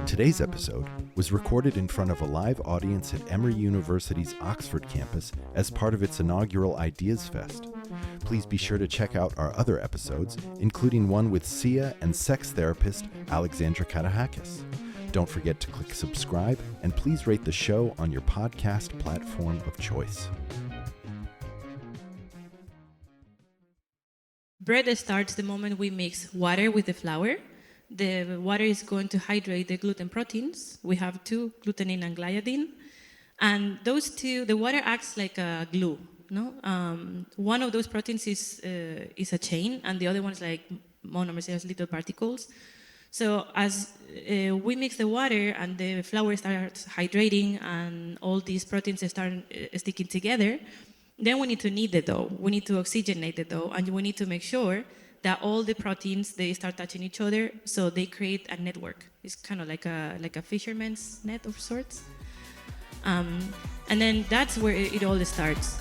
Today's episode was recorded in front of a live audience at Emory University's Oxford campus as part of its inaugural Ideas Fest. Please be sure to check out our other episodes, including one with Sia and sex therapist Alexandra Katahakis. Don't forget to click subscribe, and please rate the show on your podcast platform of choice. Bread starts the moment we mix water with the flour. The water is going to hydrate the gluten proteins. We have two, glutenine and gliadin. And those two, the water acts like a glue. No, one of those proteins is a chain, and the other one is like monomers, it has little particles. So as we mix the water and the flour starts hydrating and all these proteins start sticking together, then we need to knead the dough. We need to oxygenate the dough, and we need to make sure that all the proteins, they start touching each other, so they create a network. It's kind of like a fisherman's net of sorts. And then that's where it all starts.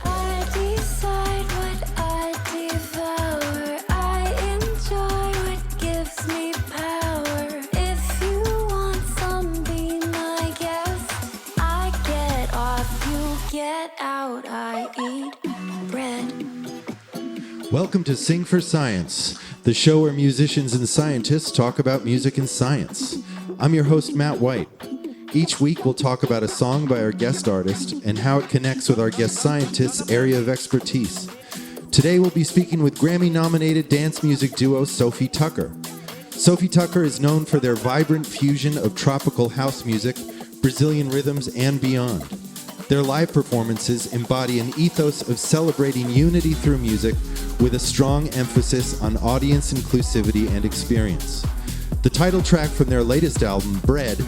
I decide what I devour. I enjoy what gives me power. If you want some, be my guest. I get off, you get out. I eat bread. Welcome to Sing for Science, the show where musicians and scientists talk about music and science. I'm your host, Matt White. Each week, we'll talk about a song by our guest artist and how it connects with our guest scientist's area of expertise. Today, we'll be speaking with Grammy-nominated dance music duo SOFI TUKKER. SOFI TUKKER is known for their vibrant fusion of tropical house music, Brazilian rhythms, and beyond. Their live performances embody an ethos of celebrating unity through music with a strong emphasis on audience inclusivity and experience. The title track from their latest album, Bread,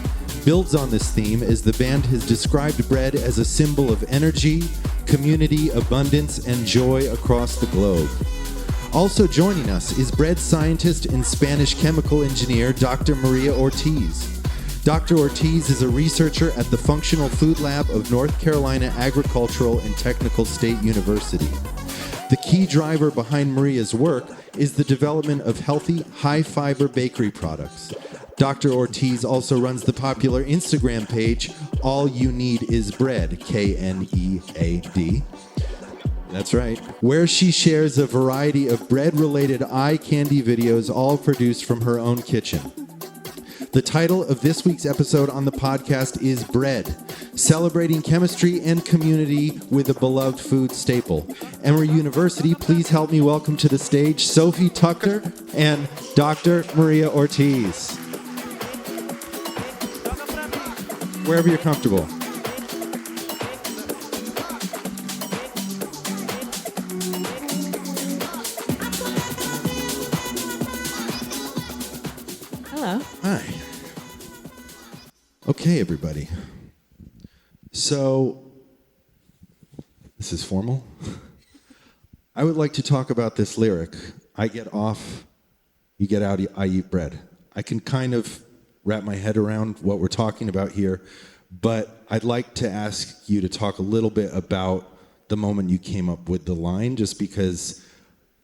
builds on this theme as the band has described bread as a symbol of energy, community, abundance, and joy across the globe. Also joining us is bread scientist and Spanish chemical engineer Dr. Maria Ortiz. Dr. Ortiz is a researcher at the Functional Food Lab of North Carolina Agricultural and Technical State University. The key driver behind Maria's work is the development of healthy, high-fiber bakery products. Dr. Ortiz also runs the popular Instagram page, All You Need Is Bread, K-N-E-A-D. That's right. Where she shares a variety of bread-related eye candy videos, all produced from her own kitchen. The title of this week's episode on the podcast is Bread, celebrating chemistry and community with a beloved food staple. Emory University, please help me welcome to the stage SOFI TUKKER and Dr. Maria Ortiz. Wherever you're comfortable. Hello. Hi. Okay, everybody. So, this is formal. I would like to talk about this lyric. I get off, you get out, I eat bread. I can kind of wrap my head around what we're talking about here, but I'd like to ask you to talk a little bit about the moment you came up with the line, just because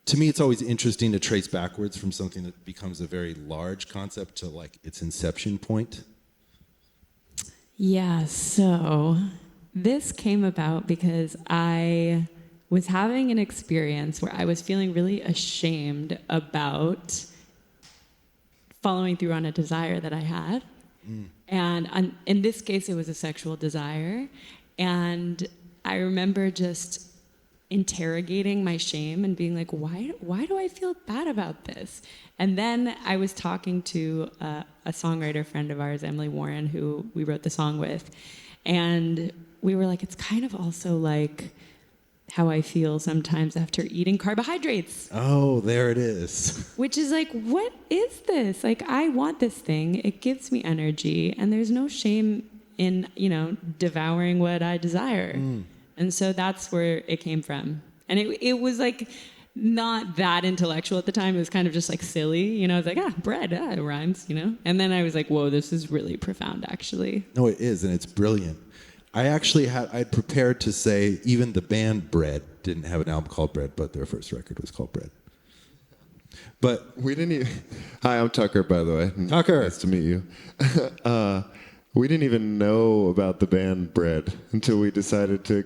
to me it's always interesting to trace backwards from something that becomes a very large concept to like its inception point. Yeah, so this came about because I was having an experience where I was feeling really ashamed about following through on a desire that I had. And in this case, it was a sexual desire. And I remember just interrogating my shame and being like, why do I feel bad about this? And then I was talking to a songwriter friend of ours, Emily Warren, who we wrote the song with. And we were like, it's kind of also like how I feel sometimes after eating carbohydrates. Oh, there it is. Which is like, what is this? Like, I want this thing. It gives me energy. And there's no shame in, devouring what I desire. And so that's where it came from. And it was like not that intellectual at the time. It was kind of just like silly. I was like, bread, it rhymes, And then I was like, whoa, this is really profound, actually. No, it is, and it's brilliant. I'd prepared to say even the band Bread didn't have an album called Bread, but their first record was called Bread. But We didn't even... Hi, I'm Tucker, by the way. Tucker. Nice to meet you. We didn't even know about the band Bread until we decided to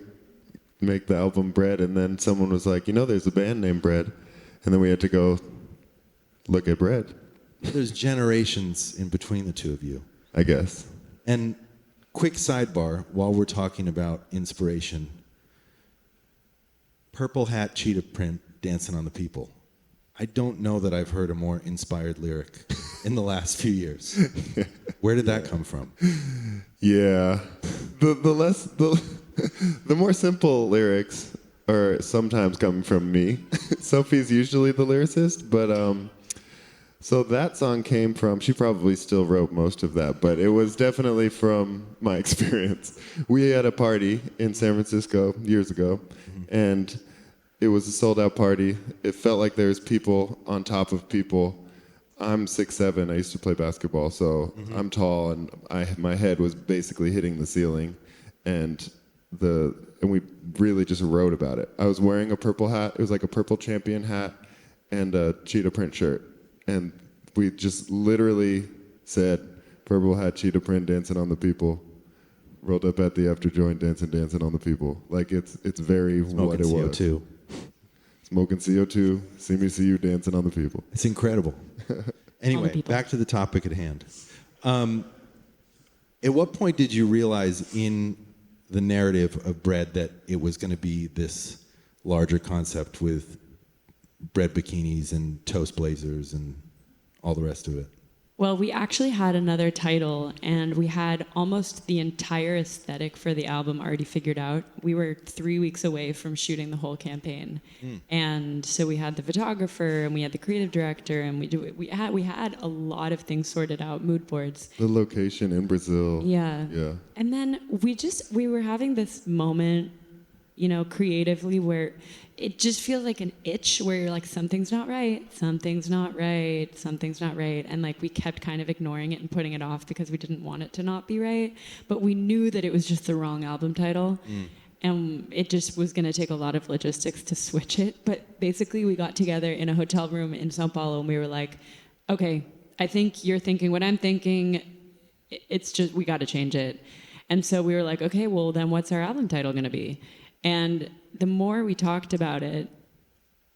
make the album Bread, and then someone was like, there's a band named Bread. And then we had to go look at Bread, there's generations in between the two of you. I guess. And quick sidebar while we're talking about inspiration. Purple hat, cheetah print, dancing on the people. I don't know that I've heard a more inspired lyric in the last few years. Where did that come from? Yeah. The more simple lyrics are sometimes coming from me. Sophie's usually the lyricist, but so that song came from, she probably still wrote most of that, but it was definitely from my experience. We had a party in San Francisco years ago, and it was a sold-out party. It felt like there was people on top of people. I'm 6'7". I used to play basketball, so I'm tall, and my head was basically hitting the ceiling, and we really just wrote about it. I was wearing a purple hat. It was like a purple champion hat and a cheetah print shirt. And we just literally said, purple hat, cheetah print, dancing on the people. Rolled up at the after joint, dancing on the people. Like, it's very Smoking what it was. CO2. Smoking CO2, see me, see you, dancing on the people. It's incredible. Anyway, people. back to the topic at hand. At what point did you realize in the narrative of Bread that it was going to be this larger concept with bread bikinis and toast blazers and all the rest of it? Well, we actually had another title, and we had almost the entire aesthetic for the album already figured out. We were 3 weeks away from shooting the whole campaign, and so we had the photographer, and we had the creative director, and we had a lot of things sorted out, mood boards. The location in Brazil. Yeah. Yeah. And then we were having this moment, creatively where it just feels like an itch where you're like, something's not right. And like we kept kind of ignoring it and putting it off because we didn't want it to not be right. But we knew that it was just the wrong album title. And it just was going to take a lot of logistics to switch it. But basically we got together in a hotel room in Sao Paulo and we were like, okay, I think you're thinking what I'm thinking. It's just, we got to change it. And so we were like, okay, well then what's our album title going to be? And the more we talked about it,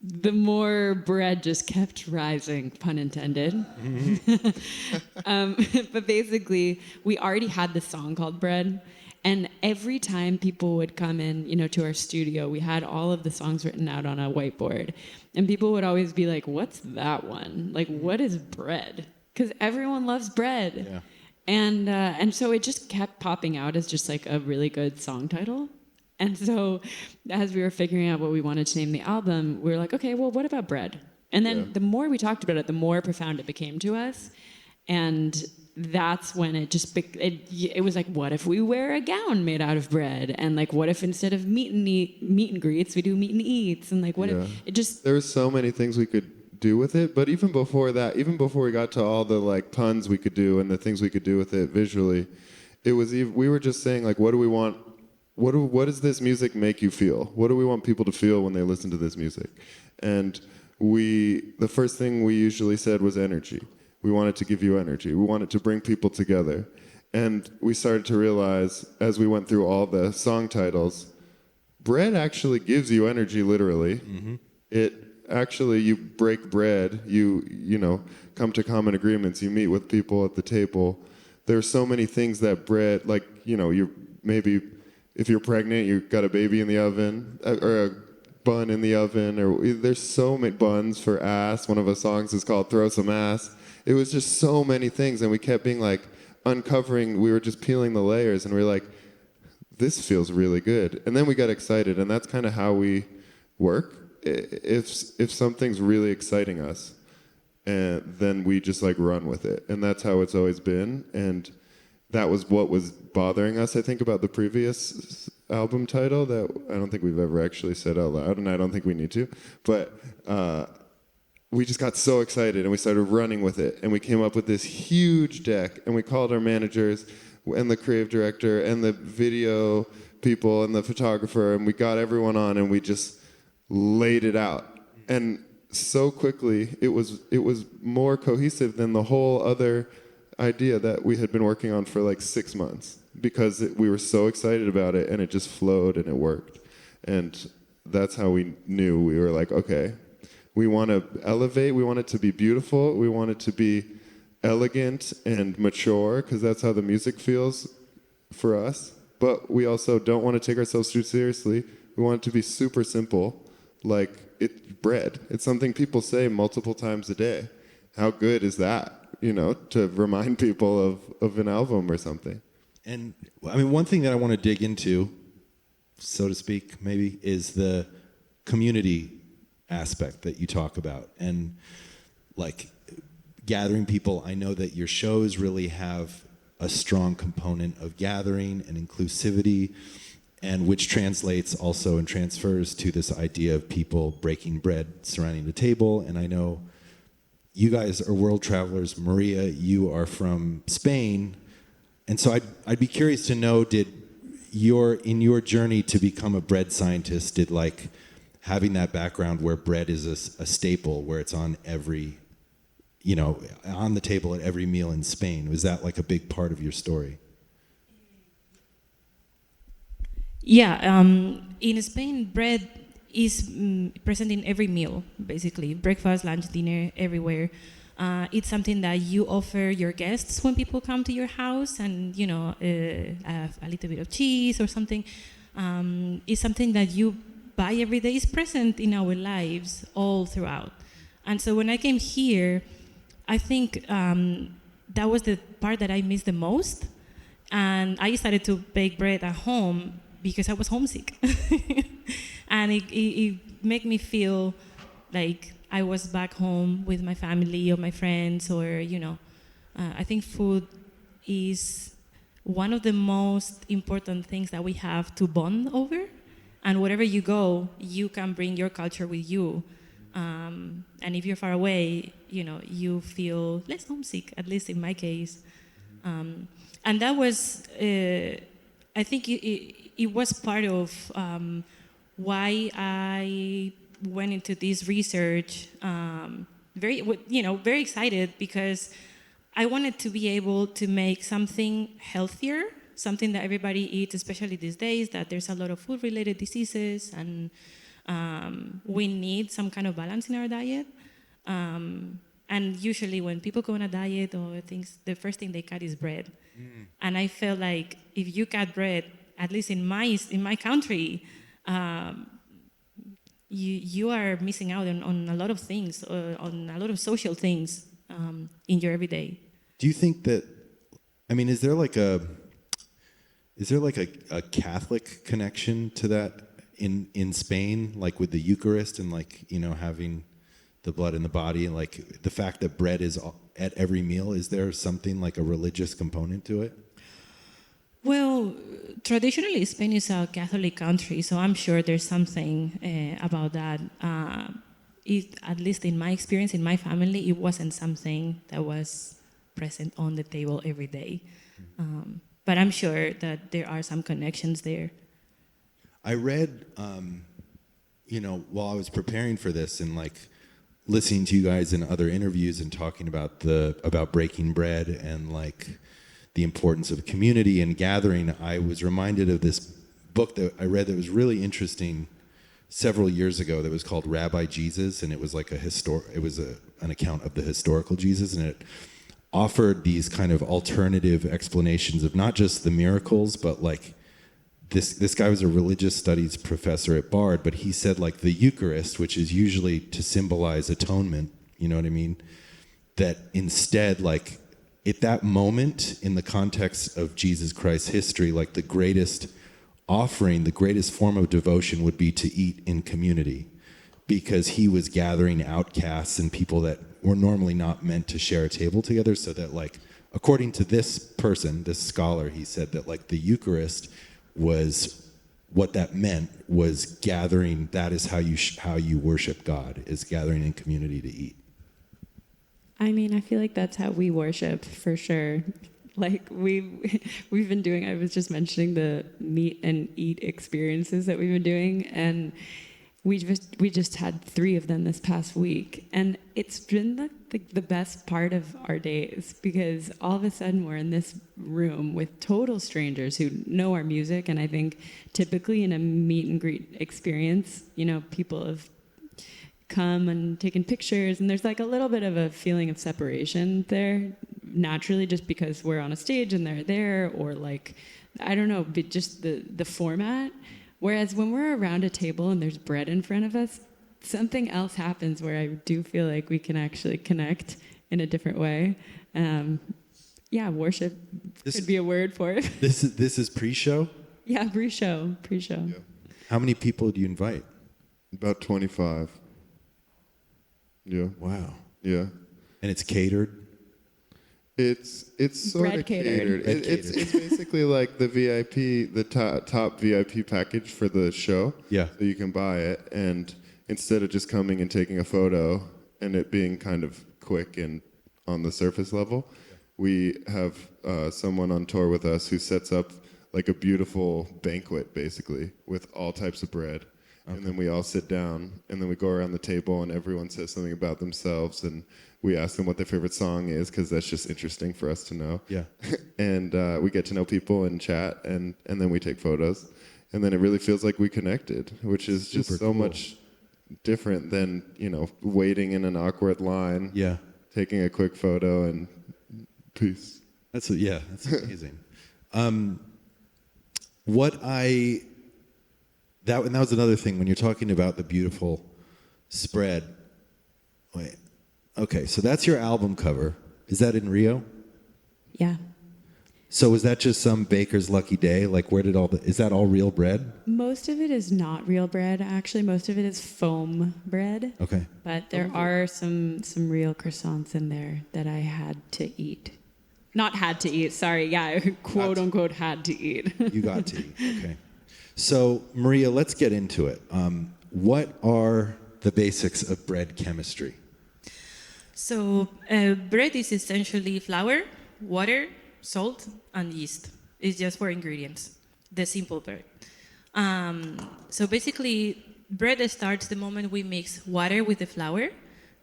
the more Bread just kept rising, pun intended. But basically, we already had this song called Bread. And every time people would come in, to our studio, we had all of the songs written out on a whiteboard. And people would always be like, what's that one? Like, what is Bread? Because everyone loves bread. Yeah. And so it just kept popping out as just like a really good song title. And so as we were figuring out what we wanted to name the album, we were like, okay, well, what about bread? And then the more we talked about it, the more profound it became to us. And that's when it just, it was like, what if we wear a gown made out of bread? And like, what if instead of meet and greets, we do meet and eats? And like, what if it just... There were so many things we could do with it, but even before that, even before we got to all the like puns we could do and the things we could do with it visually, we were just saying like, what do we want? What does this music make you feel? What do we want people to feel when they listen to this music? And the first thing we usually said was energy. We wanted to give you energy. We wanted to bring people together. And we started to realize as we went through all the song titles, bread actually gives you energy literally. It actually, you break bread, you come to common agreements, you meet with people at the table. There's so many things that bread, like, you're maybe... If you're pregnant, you've got a baby in the oven, or a bun in the oven, or there's so many buns for ass. One of our songs is called Throw Some Ass. It was just so many things, and we kept being like, uncovering, we were just peeling the layers, and we were like, this feels really good. And then we got excited, and that's kind of how we work. If something's really exciting us, and then we just like run with it. And that's how it's always been, and that was what was bothering us, I think, about the previous album title that I don't think we've ever actually said out loud, and I don't think we need to. But we just got so excited, and we started running with it, and we came up with this huge deck, and we called our managers and the creative director and the video people and the photographer, and we got everyone on, and we just laid it out. And so quickly. It was more cohesive than the whole other idea that we had been working on for like 6 months, because we were so excited about it, and it just flowed and it worked. And that's how we knew. We were like, okay, we want to elevate, we want it to be beautiful, we want it to be elegant and mature, because that's how the music feels for us. But we also don't want to take ourselves too seriously. We want it to be super simple, like it's bread. It's something people say multiple times a day. How good is that, to remind people of an album or something? And I mean, one thing that I want to dig into, so to speak, maybe, is the community aspect that you talk about. And like gathering people, I know that your shows really have a strong component of gathering and inclusivity, and which translates also and transfers to this idea of people breaking bread surrounding the table. And I know you guys are world travelers. Maria, you are from Spain. And so I'd be curious to know, in your journey to become a bread scientist, did like having that background where bread is a staple, where it's on every, on the table at every meal in Spain, was that like a big part of your story? Yeah, in Spain, bread is present in every meal, basically. Breakfast, lunch, dinner, everywhere. It's something that you offer your guests when people come to your house, and, a little bit of cheese or something. It's something that you buy every day. It's present in our lives all throughout. And so when I came here, I think that was the part that I missed the most. And I started to bake bread at home because I was homesick. And it made me feel like I was back home with my family or my friends, or, I think food is one of the most important things that we have to bond over. And wherever you go, you can bring your culture with you. And if you're far away, you feel less homesick, at least in my case. And that was, I think it was part of why I went into this research, very excited, because I wanted to be able to make something healthier, something that everybody eats, especially these days, that there's a lot of food-related diseases, and we need some kind of balance in our diet. And usually when people go on a diet or things, the first thing they cut is bread. And I felt like if you cut bread, at least in my country, you are missing out on a lot of things, on a lot of social things in your everyday. Do you think that, I mean, is there like a Catholic connection to that in Spain, like with the Eucharist and like, having the blood in the body, and like the fact that bread is at every meal? Is there something like a religious component to it? Well, traditionally, Spain is a Catholic country, so I'm sure there's something about that. At least in my experience, in my family, it wasn't something that was present on the table every day. But I'm sure that there are some connections there. I read, while I was preparing for this and like listening to you guys in other interviews and talking about breaking bread and like the importance of community and gathering, I was reminded of this book that I read that was really interesting several years ago that was called Rabbi Jesus, and it was like an account of the historical Jesus, and it offered these kind of alternative explanations of not just the miracles, but like this guy was a religious studies professor at Bard, but he said like the Eucharist, which is usually to symbolize atonement, you know what I mean? That instead, like at that moment in the context of Jesus Christ's history, like the greatest offering, the greatest form of devotion would be to eat in community, because he was gathering outcasts and people that were normally not meant to share a table together. So that like, according to this person, this scholar, he said that like the Eucharist was what that meant was gathering. That is how you worship God, is gathering in community to eat. I mean, I feel like that's how we worship for sure. Like we've been doing, I was just mentioning the meet and eat experiences that we've been doing, and we just had 3 of them this past week, and it's been the best part of our days, because all of a sudden we're in this room with total strangers who know our music. And I think typically in a meet and greet experience, people have come and taken pictures, and there's like a little bit of a feeling of separation there naturally, just because we're on a stage and they're there, or like, I don't know, but just the format. Whereas when we're around a table and there's bread in front of us, something else happens where I do feel like we can actually connect in a different way. Worship could be a word for it. This is pre-show? Yeah, pre-show. Yeah. How many people do you invite? About 25. Yeah. Wow. Yeah. And it's catered? It's sort Bread of catered. catered. It's basically like the VIP, the top VIP package for the show. Yeah. So you can buy it, and instead of just coming and taking a photo and it being kind of quick and on the surface level, we have someone on tour with us who sets up like a beautiful banquet, basically, with all types of bread. Okay. And then we all sit down, and then we go around the table, and everyone says something about themselves, and we ask them what their favorite song is, because that's just interesting for us to know. Yeah. And we get to know people and chat, and then we take photos. And then it really feels like we connected, which is just Super so cool. much different than, waiting in an awkward line, Yeah. taking a quick photo, and peace. That's amazing. That was another thing when you're talking about the beautiful spread. Wait. Okay, so that's your album cover. Is that in Rio? Yeah. So was that just some baker's lucky day? Like, is that all real bread? Most of it is not real bread, actually. Most of it is foam bread. Okay. But there are some real croissants in there that I had to eat. Not had to eat, sorry. Yeah, quote unquote had to eat. You got to eat. Okay. So, Maria, let's get into it. What are the basics of bread chemistry? So bread is essentially flour, water, salt, and yeast. It's just 4 ingredients, the simple bread. So basically, bread starts the moment we mix water with the flour.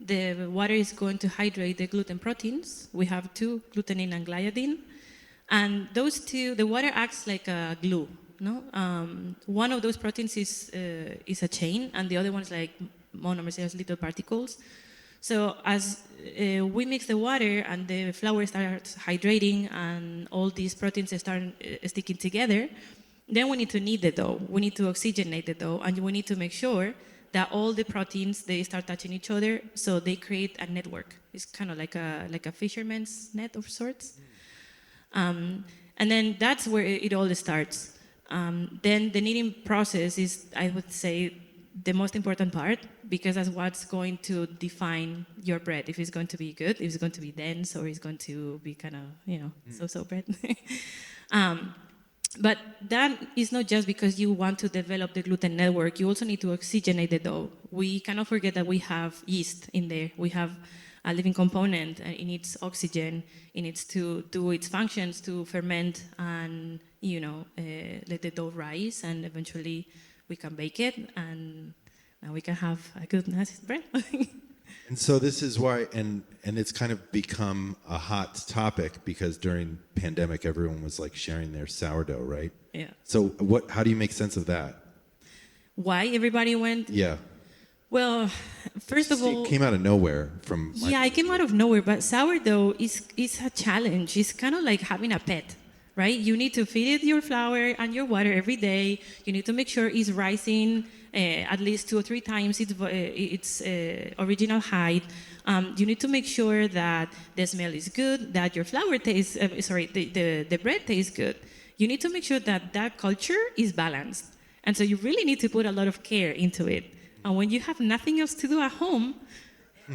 The water is going to hydrate the gluten proteins. We have 2, glutenin and gliadin. And those 2, the water acts like a glue. No, one of those proteins is a chain, and the other one is like monomers, has little particles. So as we mix the water and the flour starts hydrating, and all these proteins start sticking together, then we need to knead the dough. We need to oxygenate the dough, and we need to make sure that all the proteins, they start touching each other, so they create a network. It's kind of like a fisherman's net of sorts. And then that's where it all starts. Then the kneading process is, I would say, the most important part, because that's what's going to define your bread. If it's going to be good, if it's going to be dense, or it's going to be kind of, so-so bread. But that is not just because you want to develop the gluten network. You also need to oxygenate the dough. We cannot forget that we have yeast in there. We have a living component. It needs oxygen. It needs to do its functions to ferment and, let the dough rise, and eventually we can bake it, and now we can have a good nice bread. And so this is why, and it's kind of become a hot topic, because during pandemic, everyone was like sharing their sourdough, right? Yeah. So how do you make sense of that? Why everybody went? Yeah. Well, first of all, it came out of nowhere from. Yeah, it came out of nowhere. But sourdough is a challenge. It's kind of like having a pet, right? You need to feed it your flour and your water every day. You need to make sure it's rising at least 2 or 3 times its original height. You need to make sure that the smell is good, that your flour tastes. The bread tastes good. You need to make sure that culture is balanced, and so you really need to put a lot of care into it. And when you have nothing else to do at home,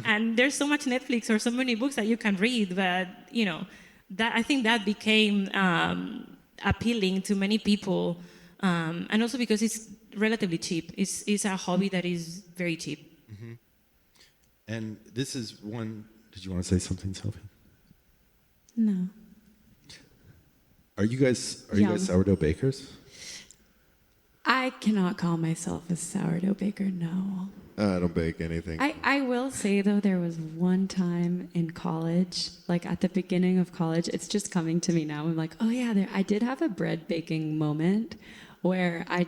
and there's so much Netflix or so many books that you can read, but that I think that became appealing to many people, and also because it's relatively cheap. It's a hobby that is very cheap. Mm-hmm. And this is one. Did you want to say something, Sophie? No. Are you guys sourdough bakers? I I cannot call myself a sourdough baker, no. I don't bake anything. I will say, though, there was one time in college, like at the beginning of college, it's just coming to me now. I'm like, oh, yeah, I did have a bread baking moment where I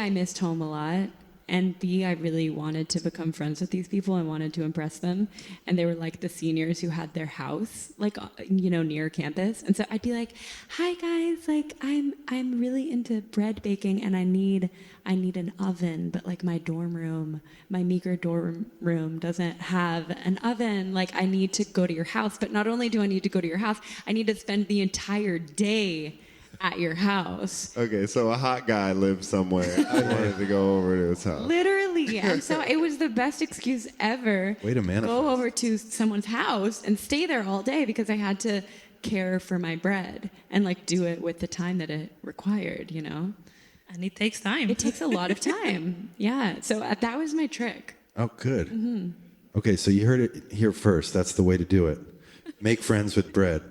missed home a lot. And B, I really wanted to become friends with these people and wanted to impress them. And they were like the seniors who had their house, like, near campus. And so I'd be like, hi guys, like I'm really into bread baking and I need an oven, but like my meager dorm room doesn't have an oven. Like I need to go to your house, but not only do I need to go to your house, I need to spend the entire day at your house. Okay, so a hot guy lived somewhere. I wanted to go over to his house. Literally. And so it was the best excuse ever. Way to manifest. Go over to someone's house and stay there all day because I had to care for my bread and like do it with the time that it required, And it takes time. It takes a lot of time. Yeah. So that was my trick. Oh, good. Mm-hmm. Okay, so you heard it here first. That's the way to do it. Make friends with bread.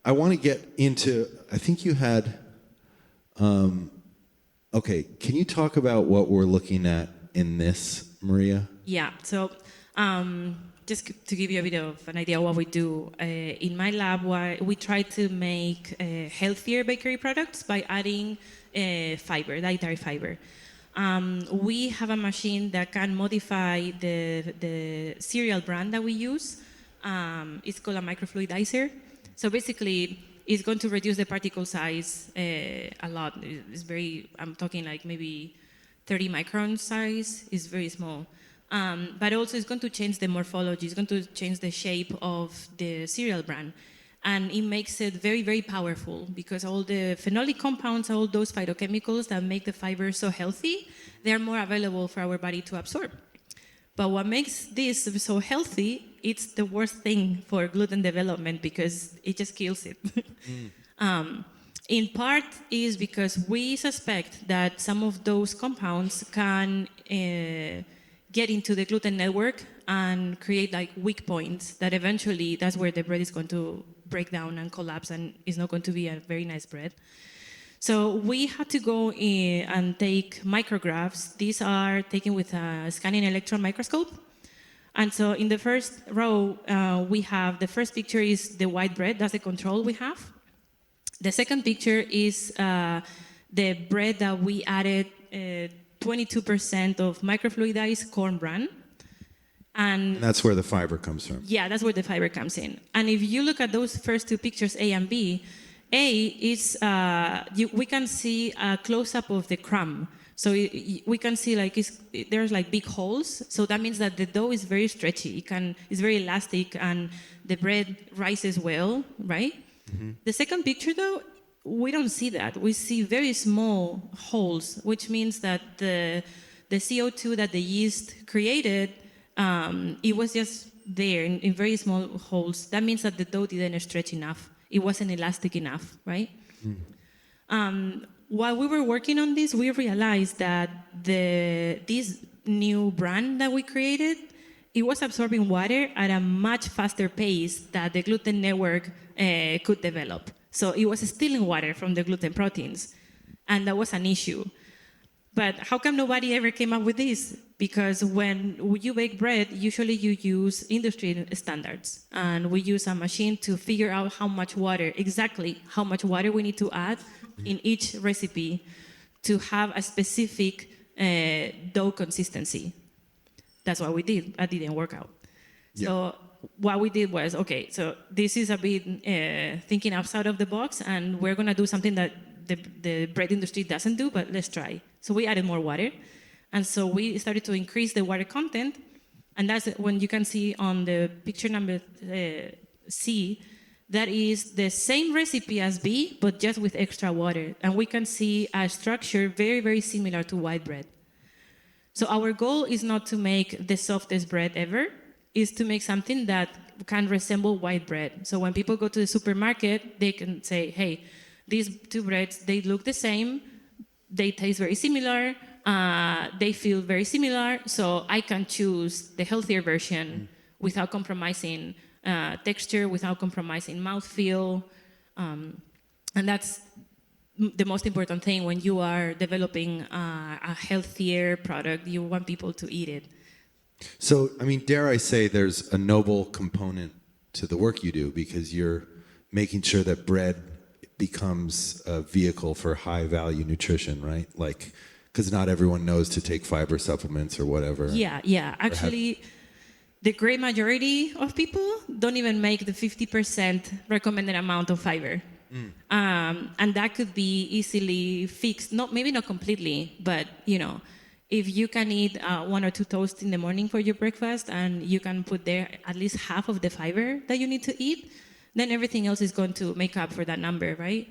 I want to get into, I think you had, okay, can you talk about what we're looking at in this, Maria? Yeah, so just to give you a bit of an idea of what we do, in my lab, we try to make healthier bakery products by adding fiber, dietary fiber. We have a machine that can modify the cereal brand that we use. It's called a microfluidizer. So basically, it's going to reduce the particle size a lot. I'm talking like maybe 30 micron size. It's very small. But also it's going to change the morphology. It's going to change the shape of the cereal bran. And it makes it very, very powerful because all the phenolic compounds, all those phytochemicals that make the fiber so healthy, they're more available for our body to absorb. But what makes this so healthy, it's the worst thing for gluten development because it just kills it. In part is because we suspect that some of those compounds can get into the gluten network and create like weak points that eventually that's where the bread is going to break down and collapse and is not going to be a very nice bread. So we had to go in and take micrographs. These are taken with a scanning electron microscope. And so in the first row, we have the first picture is the white bread. That's the control we have. The second picture is the bread that we added 22% of microfluidized corn bran. And that's where the fiber comes from. Yeah, that's where the fiber comes in. And if you look at those first two pictures, A and B, A is, we can see a close-up of the crumb. So we can see like there's like big holes. So that means that the dough is very stretchy. It's very elastic and the bread rises well, right? Mm-hmm. The second picture though, we don't see that. We see very small holes, which means that the CO2 that the yeast created, it was just there in very small holes. That means that the dough didn't stretch enough. It wasn't elastic enough, right? Mm. While we were working on this, we realized that this new brand that we created, it was absorbing water at a much faster pace that the gluten network could develop. So it was stealing water from the gluten proteins, and that was an issue. But how come nobody ever came up with this? Because when you bake bread, usually you use industry standards. And we use a machine to figure out exactly how much water we need to add in each recipe to have a specific dough consistency. That's what we did. That didn't work out. Yeah. So what we did was, okay, so this is a bit thinking outside of the box, and we're going to do something that the bread industry doesn't do, but let's try. So we added more water. And so we started to increase the water content. And that's when you can see on the picture number C, that is the same recipe as B, but just with extra water. And we can see a structure very, very similar to white bread. So our goal is not to make the softest bread ever, is to make something that can resemble white bread. So when people go to the supermarket, they can say, hey, these two breads, they look the same, they taste very similar, they feel very similar, so I can choose the healthier version without compromising texture, without compromising mouthfeel. And that's the most important thing when you are developing a healthier product. You want people to eat it. So, I mean, dare I say there's a noble component to the work you do because you're making sure that bread becomes a vehicle for high value nutrition, right? Like, because not everyone knows to take fiber supplements or whatever. Yeah. Actually, the great majority of people don't even make the 50% recommended amount of fiber. And that could be easily fixed. Maybe not completely, but if you can eat 1 or 2 toasts in the morning for your breakfast and you can put there at least half of the fiber that you need to eat, then everything else is going to make up for that number, right?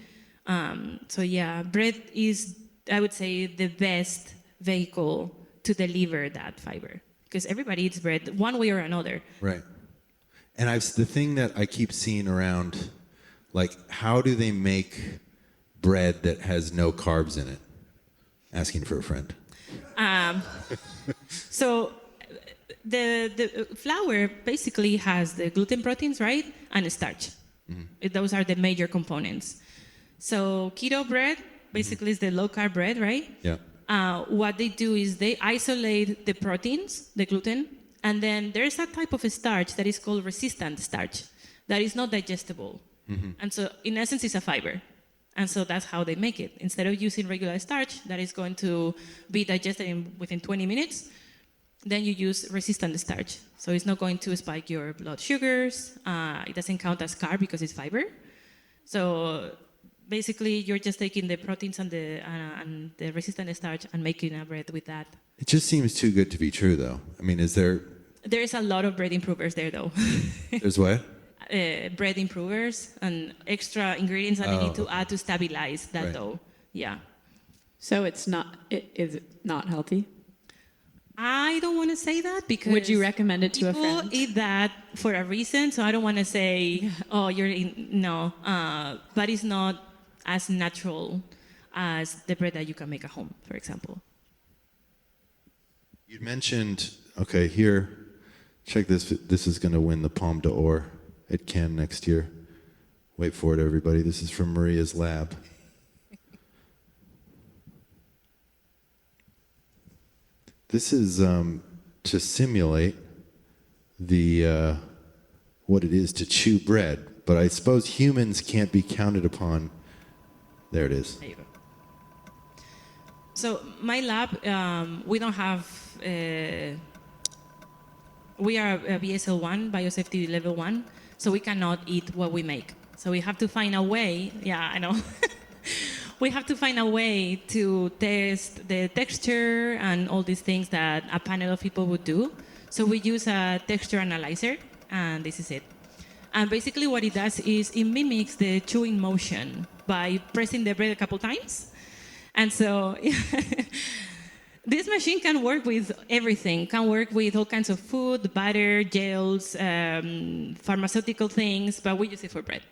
So yeah, bread is, I would say, the best vehicle to deliver that fiber because everybody eats bread one way or another. Right. And the thing that I keep seeing around, like, how do they make bread that has no carbs in it? Asking for a friend. So the flour basically has the gluten proteins, right? And starch. Those are the major components. So keto bread basically is the low carb bread, right? Yeah. What they do is they isolate the proteins, the gluten, and then there's a type of starch that is called resistant starch that is not digestible. And so in essence, it's a fiber. And so that's how they make it. Instead of using regular starch that is going to be digested within 20 minutes, then you use resistant starch. So it's not going to spike your blood sugars. It doesn't count as carb because it's fiber. So basically, you're just taking the proteins and the resistant starch and making a bread with that. It just seems too good to be true, though. I mean, There's a lot of bread improvers there, though. There's what? Bread improvers and extra ingredients that they need to add to stabilize that dough. Yeah. So is it not healthy? I don't want to say that because would you recommend it to a friend? People eat that for a reason, so I don't want to say, oh, no. But it's not as natural as the bread that you can make at home, for example. You mentioned, okay, here, check this. This is going to win the Palme d'Or at Cannes next year. Wait for it, everybody. This is from Maria's lab. This is to simulate the what it is to chew bread, but I suppose humans can't be counted upon. There it is. There you go. So my lab, we don't have. We are a BSL1, biosafety level 1, so we cannot eat what we make. So we have to find a way. Yeah, I know. We have to find a way to test the texture and all these things that a panel of people would do. So we use a texture analyzer, and this is it. And basically what it does is it mimics the chewing motion by pressing the bread a couple times. And so this machine can work with everything, can work with all kinds of food, butter, gels, pharmaceutical things, but we use it for bread.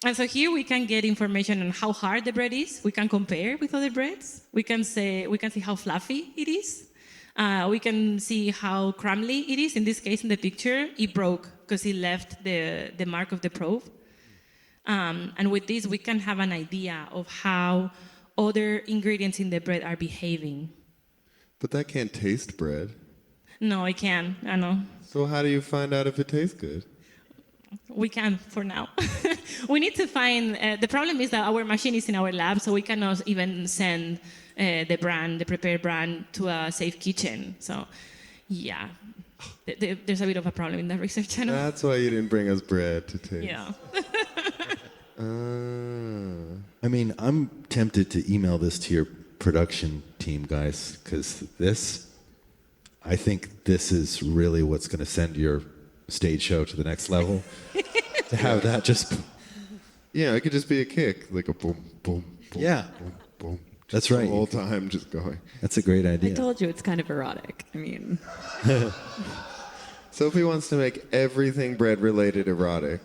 And so here we can get information on how hard the bread is. We can compare with other breads. We can see how fluffy it is. We can see how crumbly it is. In this case, in the picture, it broke because it left the mark of the probe. And with this, we can have an idea of how other ingredients in the bread are behaving. But that can't taste bread. No, it can. I know. So how do you find out if it tastes good? We can for now. We need to find. The problem is that our machine is in our lab, so we cannot even send the prepared brand, to a safe kitchen. So, yeah, there's a bit of a problem in that research. I know. That's why you didn't bring us bread to taste. Yeah. I mean, I'm tempted to email this to your production team, guys, because I think this is really what's going to send your stage show to the next level. To have that just... Yeah, it could just be a kick, like a boom, boom, boom, Yeah. boom, boom. That's right. The whole time just going. That's a great idea. I told you it's kind of erotic. I mean... Sophie wants to make everything bread-related erotic.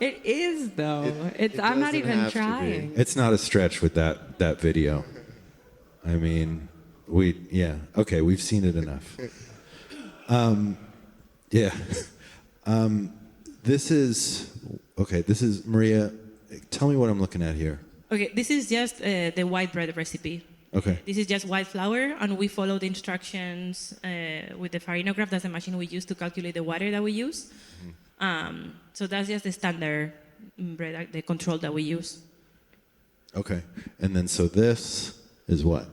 It is, though. It I'm not doesn't even have to be. trying. It's not a stretch with that video. I mean, okay, we've seen it enough. Yeah. This is Maria, tell me what I'm looking at here. Okay, this is just the white bread recipe. Okay. This is just white flour, and we follow the instructions with the farinograph. That's the machine we use to calculate the water that we use. So that's just the standard bread, the control that we use. Okay. And then so this is what?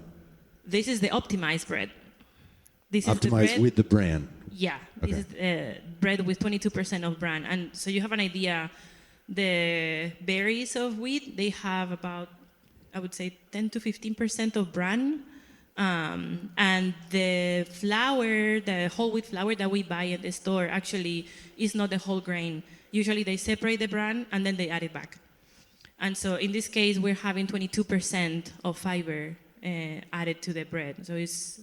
This is the optimized bread. This is the Optimized bread. with the bran. Yeah, Okay. this is bread with 22% of bran. And so you have an idea, the berries of wheat, they have about, I would say, 10 to 15% of bran. And the flour, the whole wheat flour that we buy at the store actually is not the whole grain. Usually they separate the bran and then they add it back. And so in this case, we're having 22% of fiber added to the bread. So it's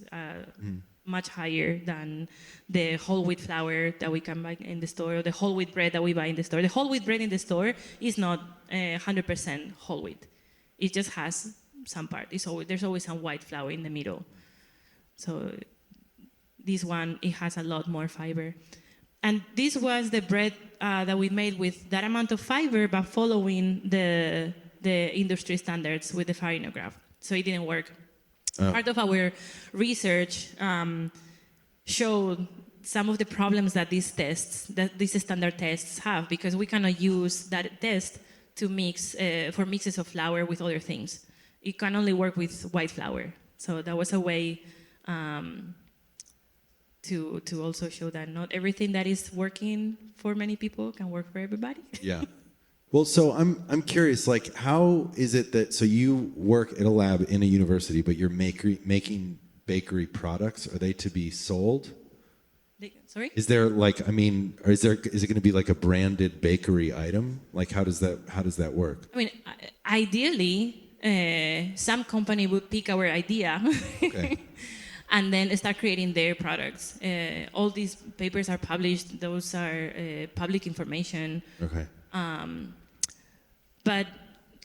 much higher than the whole wheat flour that we can buy in the store, or the whole wheat bread that we buy in the store. The whole wheat bread in the store is not 100% whole wheat. It just has some part. There's always some white flour in the middle. So this one, it has a lot more fiber. And this was the bread that we made with that amount of fiber, but following the industry standards with the farinograph. So it didn't work. Part of our research showed some of the problems that these standard tests have, because we cannot use that test to mix for mixes of flour with other things. It can only work with white flour. So that was a way to also show that not everything that is working for many people can work for everybody. Yeah. Well, so I'm curious, like, how is it that, so you work at a lab in a university, but you're making bakery products? Are they to be sold? Sorry? Is there like, I mean, or is it going to be like a branded bakery item? Like, how does that work? I mean, ideally, some company would pick our idea Okay. and then start creating their products. All these papers are published. Those are public information. Okay. But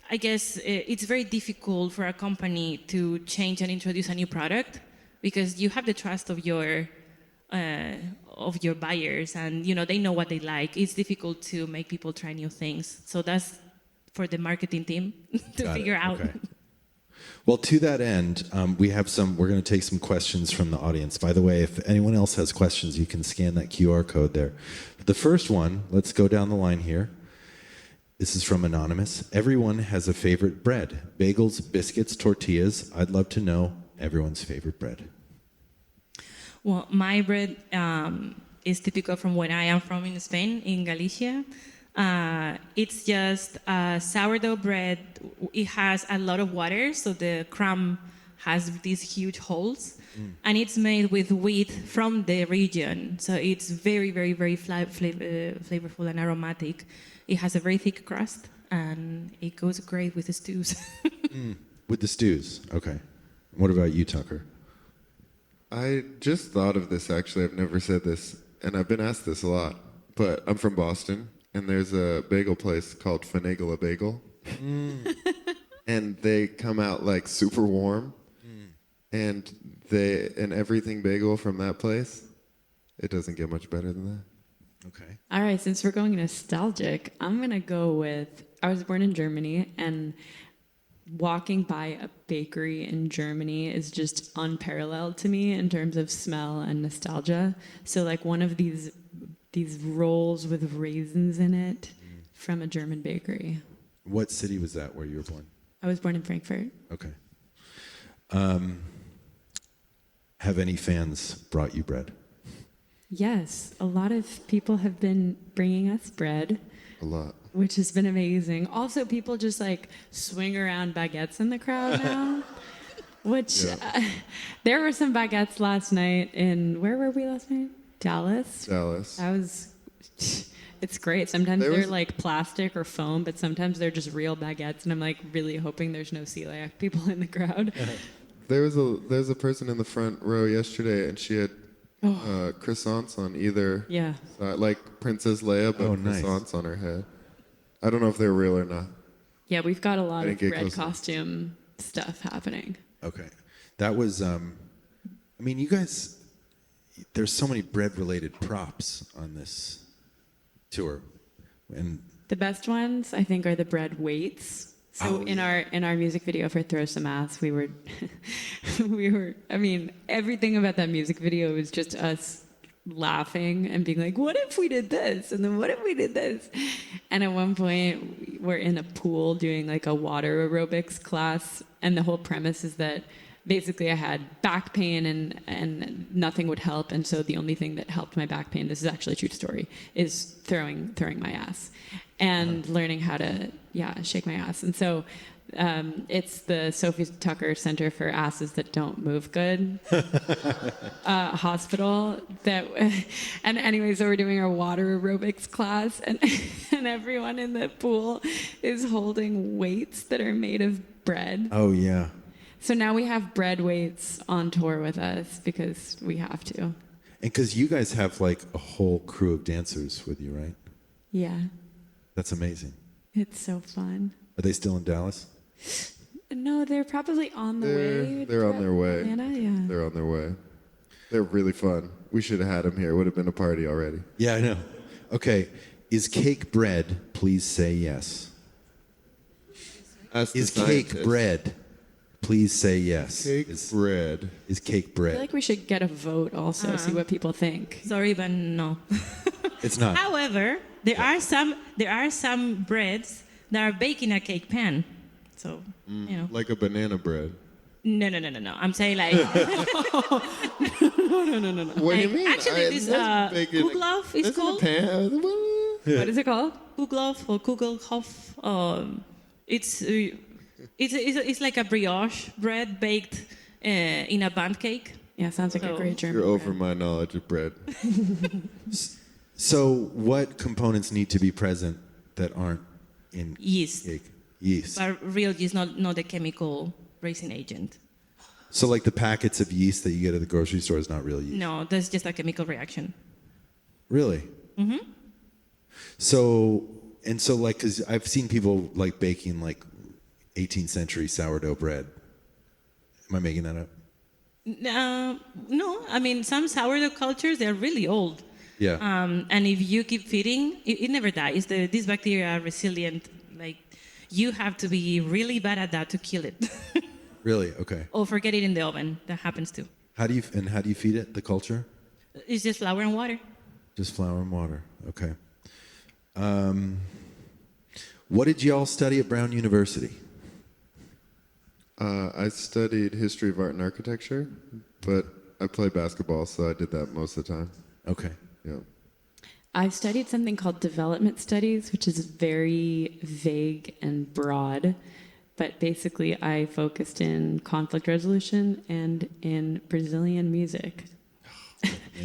I guess it's very difficult for a company to change and introduce a new product, because you have the trust of your buyers, and they know what they like. It's difficult to make people try new things. So that's for the marketing team to Got figure it. out. Okay. Well, to that end, we're going to take some questions from the audience. By the way, if anyone else has questions, you can scan that QR code there. The first one, let's go down the line here. This is from Anonymous. Everyone has a favorite bread. Bagels, biscuits, tortillas. I'd love to know everyone's favorite bread. Well, my bread is typical from where I am from in Spain, in Galicia. It's just sourdough bread. It has a lot of water, so the crumb has these huge holes. And it's made with wheat from the region. So it's very, very, very flavorful and aromatic. It has a very thick crust, and it goes great with the stews. With the stews, okay. What about you, Tucker? I just thought of this, actually. I've never said this, and I've been asked this a lot. But I'm from Boston, and there's a bagel place called Finagle a Bagel. And they come out like super warm. And everything bagel from that place, it doesn't get much better than that. Okay. All right, since we're going nostalgic, I'm going to go with, I was born in Germany, and walking by a bakery in Germany is just unparalleled to me in terms of smell and nostalgia. So like one of these rolls with raisins in it from a German bakery. What city was that where you were born? I was born in Frankfurt. Okay. Have any fans brought you bread? Yes, a lot of people have been bringing us bread. A lot. Which has been amazing. Also, people just like swing around baguettes in the crowd now. Which there were some baguettes last night in, where were we last night? Dallas. That was, it's great. Sometimes they're like plastic or foam, but sometimes they're just real baguettes, and I'm like really hoping there's no celiac people in the crowd. There's a person in the front row yesterday, and she had croissants on either side, like Princess Leia, but croissants on her head. I don't know if they're real or not. Yeah, we've got a lot of red costume stuff happening. Okay. That was, I mean, you guys, there's so many bread-related props on this tour. And the best ones, I think, are the bread weights. So in our music video for Throw Some Ass, we were I mean, everything about that music video was just us laughing and being like, what if we did this? And then what if we did this? And at one point we're in a pool doing like a water aerobics class, and the whole premise is that basically I had back pain and nothing would help, and so the only thing that helped my back pain, this is actually a true story, is throwing my ass and learning how to shake my ass. And so it's the SOFI Tukkers Center for Asses That Don't Move Good hospital that and anyway, so we're doing our water aerobics class, and and everyone in the pool is holding weights that are made of bread. Oh yeah. So now we have bread weights on tour with us because we have to. And because you guys have like a whole crew of dancers with you, right? Yeah. That's amazing. It's so fun. Are they still in Dallas? No, they're probably on the way. They're on their way. Atlanta, yeah. They're on their way. They're really fun. We should have had them here. It would have been a party already. Yeah, I know. Okay. Is cake bread? Please say yes. Ask the Is cake scientist. bread? Please say yes. Cake bread. Is cake I bread? feel like we should get a vote also, see what people think. Sorry, but no. It's not. However, there are some breads that are baked in a cake pan. So, you know. Like a banana bread. No. I'm saying like What do you mean? actually this kuglof is called. What is it called? Kuglof or kugelhof. It's like a brioche bread baked in a band cake. Yeah, sounds like a So- great German. You're over my knowledge of bread. So, what components need to be present that aren't in Yeast, cake? Yeast. but real yeast, not a chemical raising agent. So, like the packets of yeast that you get at the grocery store is not real yeast. No, that's just a chemical reaction. Really? Mm-hmm. So, like, because I've seen people like baking like 18th century sourdough bread. Am I making that up? No, I mean some sourdough cultures, they're really old. Yeah. And if you keep feeding, it never dies. These bacteria are resilient. Like you have to be really bad at that to kill it, Really? Okay. or forget it in the oven. That happens too. How do you feed it? The culture? It's just flour and water. Just flour and water. Okay. What did y'all study at Brown University? I studied history of art and architecture, but I play basketball, so I did that most of the time. Okay. Yeah. I studied something called development studies, which is very vague and broad. But basically, I focused in conflict resolution and in Brazilian music.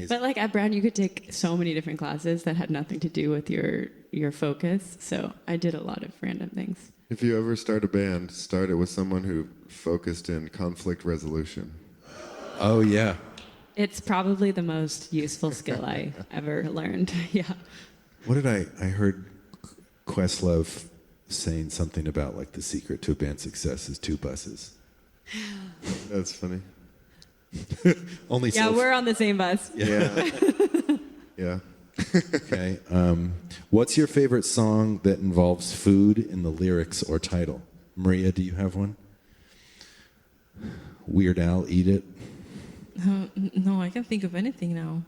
But like at Brown, you could take so many different classes that had nothing to do with your focus. So I did a lot of random things. If you ever start a band, start it with someone who focused in conflict resolution. Oh yeah. It's probably the most useful skill I ever learned. Yeah. What did I heard Questlove saying something about like the secret to a band's success is 2 buses. That's funny. Only Yeah, so we're on the same bus. Yeah. Yeah. Okay. What's your favorite song that involves food in the lyrics or title? Maria, do you have one? Weird Al, Eat It. No, I can't think of anything now.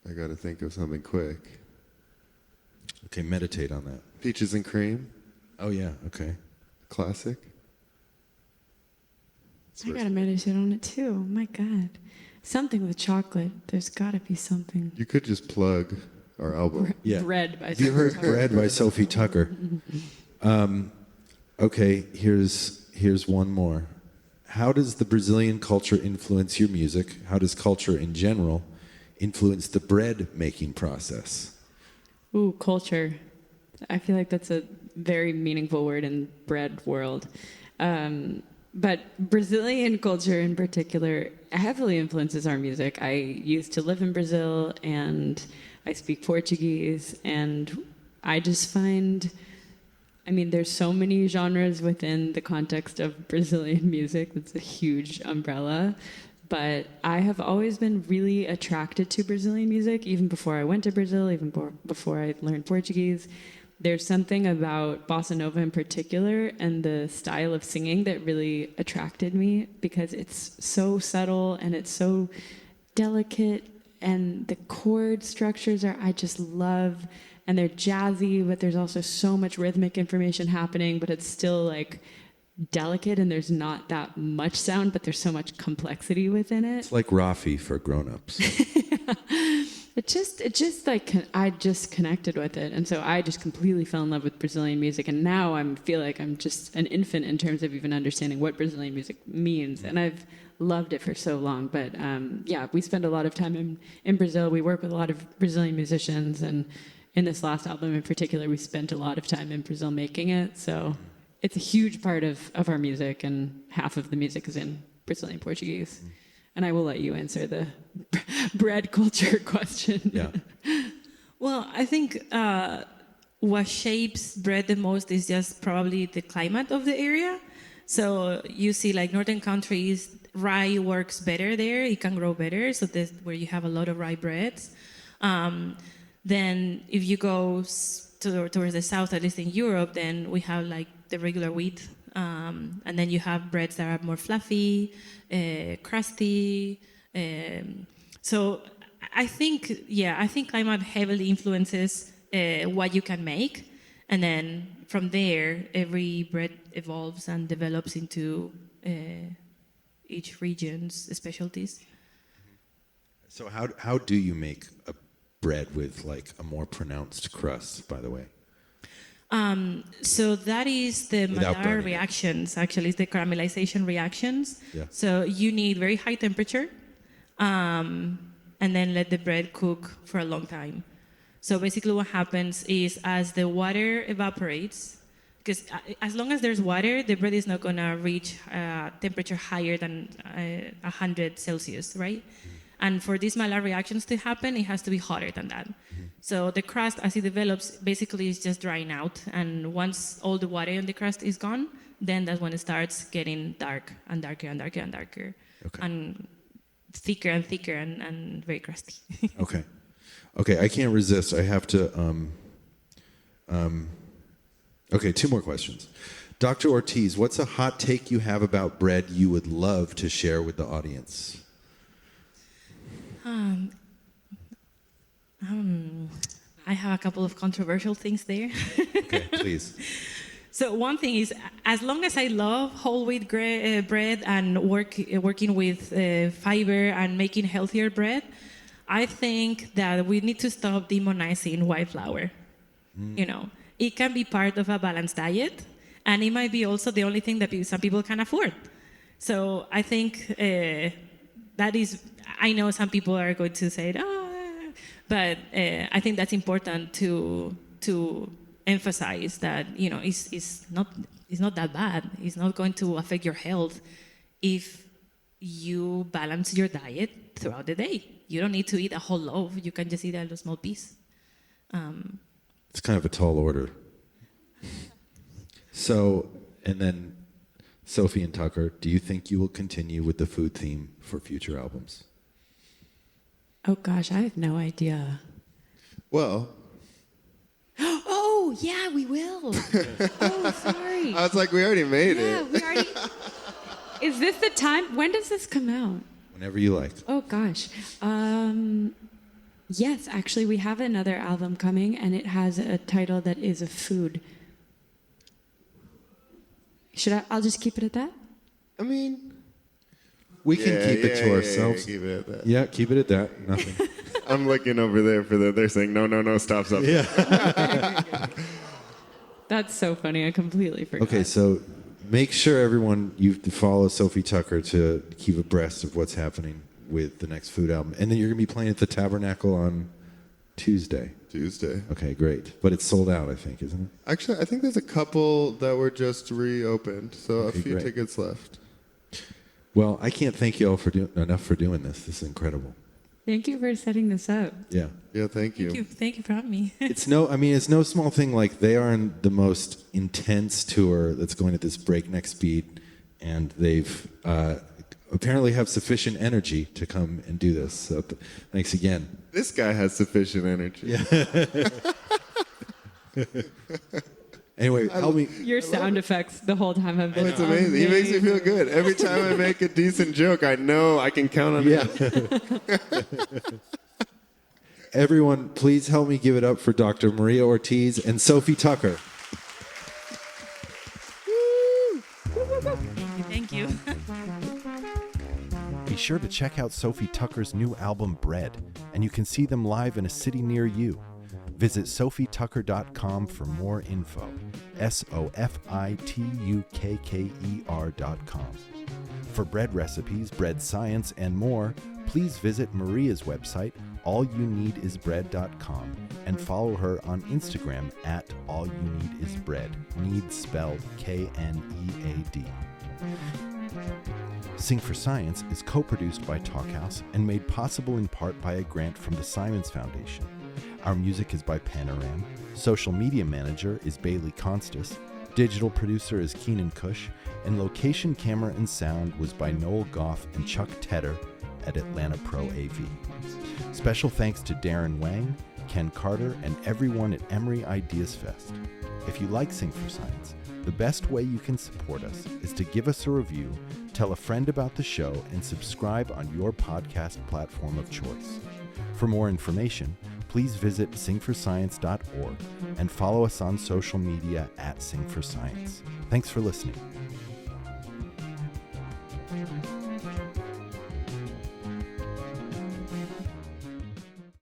I got to think of something quick. Okay, meditate on that. Peaches and Cream, Oh yeah. Okay. classic. I gotta meditate on it too. Oh my God. Something with chocolate. There's gotta be something. You could just plug our album. Yeah. Bread by Have you heard Bread by SOFI Tukker? Okay, here's one more. How does the Brazilian culture influence your music? How does culture in general influence the bread making process? Ooh, culture. I feel like that's a very meaningful word in bread world. But Brazilian culture in particular heavily influences our music. I used to live in Brazil and I speak Portuguese, and I just find, I mean, there's so many genres within the context of Brazilian music. That's a huge umbrella. But I have always been really attracted to Brazilian music, even before I went to Brazil, even before I learned Portuguese. there's something about bossa nova in particular and the style of singing that really attracted me because it's so subtle and it's so delicate, and the chord structures I just love, and they're jazzy, but there's also so much rhythmic information happening, but it's still like delicate and there's not that much sound, but there's so much complexity within it. It's like Rafi for grown-ups. It just like I just connected with it, and so I just completely fell in love with Brazilian music, and now I feel like I'm just an infant in terms of even understanding what Brazilian music means, and I've loved it for so long. But yeah, we spend a lot of time in Brazil. We work with a lot of Brazilian musicians, and in this last album in particular, we spent a lot of time in Brazil making it. So it's a huge part of our music, and half of the music is in Brazilian Portuguese. And I will let you answer the bread culture question. Yeah. Well, I think what shapes bread the most is just probably the climate of the area. So you see, like northern countries, rye works better there. It can grow better. So that's where you have a lot of rye breads. Then if you go towards the south, at least in Europe, then we have like the regular wheat. And then you have breads that are more fluffy, crusty. So I think climate heavily influences what you can make. And then from there, every bread evolves and develops into each region's specialties. So how do you make a bread with like a more pronounced crust, by the way? So that is the Without Maillard burning it. reactions, actually, it's the caramelization reactions. Yeah. So you need very high temperature, and then let the bread cook for a long time. So basically what happens is as the water evaporates, because as long as there's water, the bread is not going to reach a temperature higher than 100 Celsius, right? And for these Maillard reactions to happen, it has to be hotter than that. So the crust, as it develops, basically is just drying out. And once all the water in the crust is gone, then that's when it starts getting dark and darker and darker and darker. Okay. And thicker and thicker and very crusty. Okay. Okay, I can't resist. I have to... Okay, 2 more questions. Dr. Ortiz, what's a hot take you have about bread you would love to share with the audience? I have a couple of controversial things there. Okay, please. So one thing is, as long as I love whole wheat bread and working with fiber and making healthier bread, I think that we need to stop demonizing white flour. You know, it can be part of a balanced diet, and it might be also the only thing that some people can afford. So I think that is. I know some people are going to say, but I think that's important to emphasize that it's not that bad. It's not going to affect your health if you balance your diet throughout the day. You don't need to eat a whole loaf. You can just eat a small piece. It's kind of a tall order. So, and then SOFI and Tucker, do you think you will continue with the food theme for future albums? Oh gosh, I have no idea. Well, Oh yeah, we will. Oh, sorry. I was like, we already made Yeah, it. we already. Is this the time? When does this come out? Whenever you like. Oh gosh. Yes, actually, we have another album coming, and it has a title that is a food. Should I? I'll just keep it at that. I mean, We can keep it to ourselves. Yeah, keep it at that. Yeah, keep it at that. Nothing. I'm looking over there they're saying, no, stop. Yeah. That's so funny. I completely forgot. Okay, so make sure everyone you follow SOFI Tukker to keep abreast of what's happening with the next food album. And then you're going to be playing at the Tabernacle on Tuesday. Okay, great. But it's sold out, I think, isn't it? Actually, I think there's a couple that were just reopened, so Okay, a few great. tickets left. Well, I can't thank you all enough for doing this. This is incredible. Thank you for setting this up. Yeah. Yeah, thank you. Thank you for having me. It's no small thing. Like, they are in the most intense tour that's going at this breakneck speed, and they've apparently have sufficient energy to come and do this. So thanks again. This guy has sufficient energy. Yeah. Anyway, help me. Your sound effects the whole time have been It's amazing. He makes me feel good. Every time I make a decent joke, I know I can count on Yeah. him. Everyone, please help me give it up for Dr. Maria Ortiz and SOFI Tukker. Thank you. Be sure to check out SOFI Tukker's new album, Bread, and you can see them live in a city near you. Visit sofitukker.com for more info. SOFITUKKER.com. For bread recipes, bread science, and more, please visit Maria's website, allyouneedisbread.com, and follow her on Instagram at allyouneedisbread, need spelled KNEAD. Sing for Science is co-produced by Talkhouse and made possible in part by a grant from the Simons Foundation. Our music is by Panoram. Social media manager is Bailey Constas. Digital producer is Keenan Cush. And location camera and sound was by Noel Goff and Chuck Tedder at Atlanta Pro AV. Special thanks to Darren Wang, Ken Carter, and everyone at Emory Ideas Fest. If you like Sing for Science, the best way you can support us is to give us a review, tell a friend about the show, and subscribe on your podcast platform of choice. For more information, please visit singforscience.org and follow us on social media at Sing for Science. Thanks for listening.